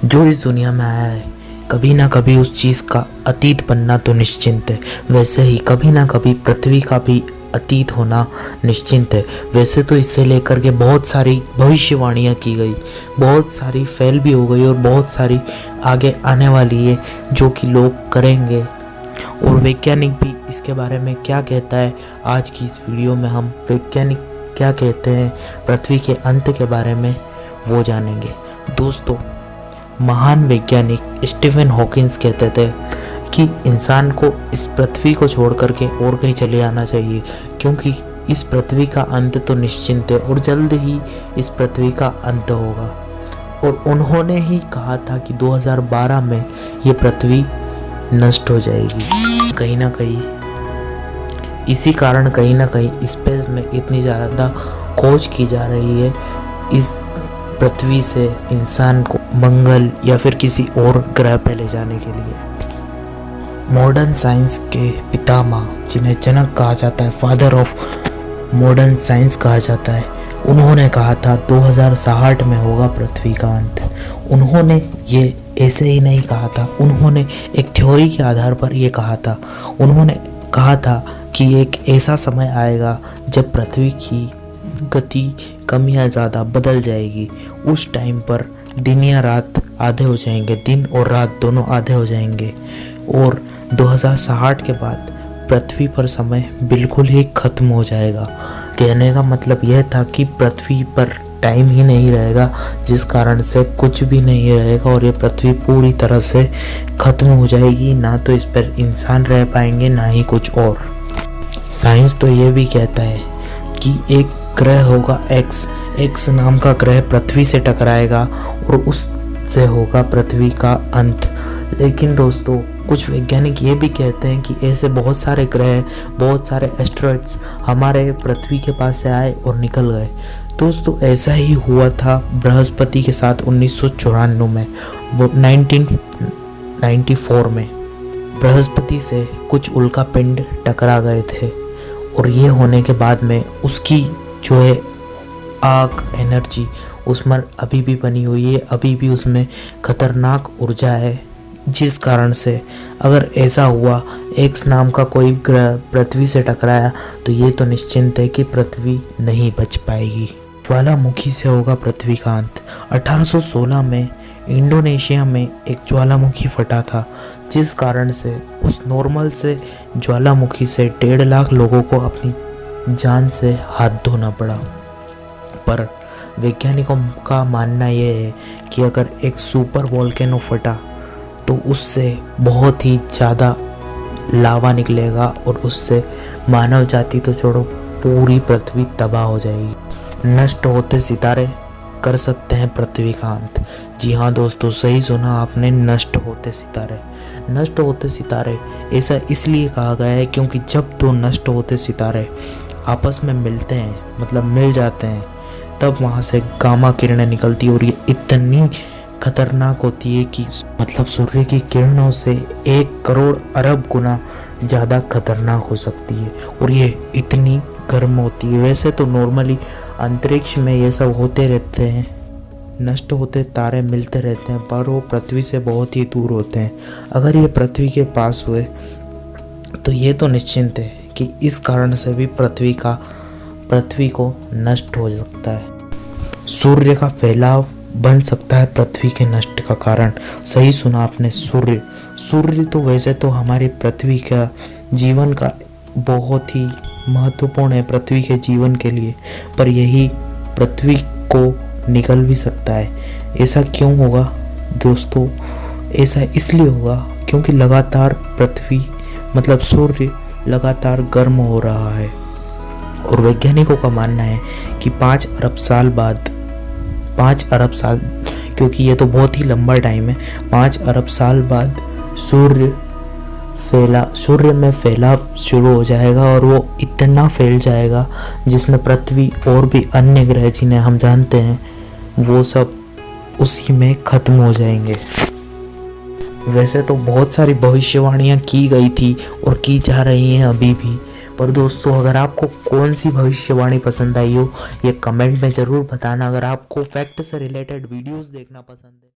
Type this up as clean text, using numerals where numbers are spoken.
जो इस दुनिया में आया है कभी ना कभी उस चीज़ का अतीत बनना तो निश्चिंत है। वैसे ही कभी ना कभी पृथ्वी का भी अतीत होना निश्चिंत है। वैसे तो इससे लेकर के बहुत सारी भविष्यवाणियाँ की गई, बहुत सारी फेल भी हो गई और बहुत सारी आगे आने वाली है जो कि लोग करेंगे। और वैज्ञानिक भी इसके बारे में क्या कहता है, आज की इस वीडियो में हम वैज्ञानिक क्या कहते हैं पृथ्वी के अंत के बारे में वो जानेंगे। दोस्तों, महान वैज्ञानिक स्टीफन हॉकिंस कहते थे कि इंसान को इस पृथ्वी को छोड़ करके और कहीं चले आना चाहिए, क्योंकि इस पृथ्वी का अंत तो निश्चिंत है और जल्द ही इस पृथ्वी का अंत होगा। और उन्होंने ही कहा था कि 2012 में ये पृथ्वी नष्ट हो जाएगी। कहीं ना कहीं इसी कारण कहीं ना कहीं स्पेस में इतनी ज़्यादा खोज की जा रही है इस पृथ्वी से इंसान को मंगल या फिर किसी और ग्रह पे ले जाने के लिए। मॉडर्न साइंस के पितामह, जिन्हें जनक कहा जाता है, फादर ऑफ मॉडर्न साइंस कहा जाता है, उन्होंने कहा था 2060 में होगा पृथ्वी का अंत। उन्होंने ये ऐसे ही नहीं कहा था, उन्होंने एक थ्योरी के आधार पर ये कहा था। उन्होंने कहा था कि एक ऐसा समय आएगा जब पृथ्वी की गति कम या ज़्यादा बदल जाएगी। उस टाइम पर दिन या रात आधे हो जाएंगे, दिन और रात दोनों आधे हो जाएंगे और 2060 के बाद पृथ्वी पर समय बिल्कुल ही ख़त्म हो जाएगा। कहने का मतलब यह था कि पृथ्वी पर टाइम ही नहीं रहेगा, जिस कारण से कुछ भी नहीं रहेगा और ये पृथ्वी पूरी तरह से ख़त्म हो जाएगी। ना तो इस पर इंसान रह पाएंगे, ना ही कुछ और। साइंस तो ये भी कहता है कि एक ग्रह होगा एक्स नाम का ग्रह पृथ्वी से टकराएगा और उससे होगा पृथ्वी का अंत। लेकिन दोस्तों, कुछ वैज्ञानिक ये भी कहते हैं कि ऐसे बहुत सारे ग्रह, बहुत सारे एस्टेरॉइड्स हमारे पृथ्वी के पास से आए और निकल गए। दोस्तों, ऐसा ही हुआ था बृहस्पति के साथ 1994 में, 1994 में बृहस्पति से कुछ उल्का पिंड टकरा गए थे और ये होने के बाद में उसकी जो है आग एनर्जी उसमें अभी भी बनी हुई है, अभी भी उसमें खतरनाक ऊर्जा है, जिस कारण से अगर ऐसा हुआ एक्स नाम का कोई ग्रह पृथ्वी से टकराया तो ये तो निश्चिंत है कि पृथ्वी नहीं बच पाएगी। ज्वालामुखी से होगा पृथ्वी का अंत। 1816 में इंडोनेशिया में एक ज्वालामुखी फटा था, जिस कारण से उस नॉर्मल से ज्वालामुखी से 1.5 लाख लोगों को अपनी जान से हाथ धोना पड़ा। पर वैज्ञानिकों का मानना यह है कि अगर एक सुपर वोल्केनो फटा तो उससे बहुत ही ज़्यादा लावा निकलेगा और उससे मानव जाति तो छोड़ो पूरी पृथ्वी तबाह हो जाएगी। नष्ट होते सितारे कर सकते हैं पृथ्वी का अंत। जी हाँ दोस्तों, सही सुना आपने, नष्ट होते सितारे। नष्ट होते सितारे ऐसा इसलिए कहा गया है क्योंकि जब दो नष्ट होते सितारे आपस में मिलते हैं, मतलब मिल जाते हैं, तब वहाँ से गामा किरणें निकलती और ये इतनी खतरनाक होती है कि मतलब सूर्य की किरणों से 1 करोड़ अरब गुना ज़्यादा खतरनाक हो सकती है और ये इतनी गर्म होती है। वैसे तो नॉर्मली अंतरिक्ष में ये सब होते रहते हैं, नष्ट होते तारे मिलते रहते हैं, पर वो पृथ्वी से बहुत ही दूर होते हैं। अगर ये पृथ्वी के पास हुए तो ये तो निश्चिंत है कि इस कारण से भी पृथ्वी को नष्ट हो सकता है। सूर्य का फैलाव बन सकता है पृथ्वी के नष्ट का कारण। सही सुना आपने, सूर्य तो वैसे तो हमारी पृथ्वी का जीवन का बहुत ही महत्वपूर्ण है पृथ्वी के जीवन के लिए, पर यही पृथ्वी को निकल भी सकता है। ऐसा क्यों होगा दोस्तों? ऐसा इसलिए होगा क्योंकि लगातार पृथ्वी मतलब सूर्य लगातार गर्म हो रहा है और वैज्ञानिकों का मानना है कि 5 अरब साल, क्योंकि ये तो बहुत ही लंबा टाइम है, 5 अरब साल बाद सूर्य में फैलाव शुरू हो जाएगा और वो इतना फैल जाएगा जिसमें पृथ्वी और भी अन्य ग्रह जिन्हें हम जानते हैं वो सब उसी में ख़त्म हो जाएंगे। वैसे तो बहुत सारी भविष्यवाणियाँ की गई थी और की जा रही हैं अभी भी, पर दोस्तों अगर आपको कौन सी भविष्यवाणी पसंद आई हो ये कमेंट में ज़रूर बताना। अगर आपको फैक्ट से रिलेटेड वीडियोस देखना पसंद है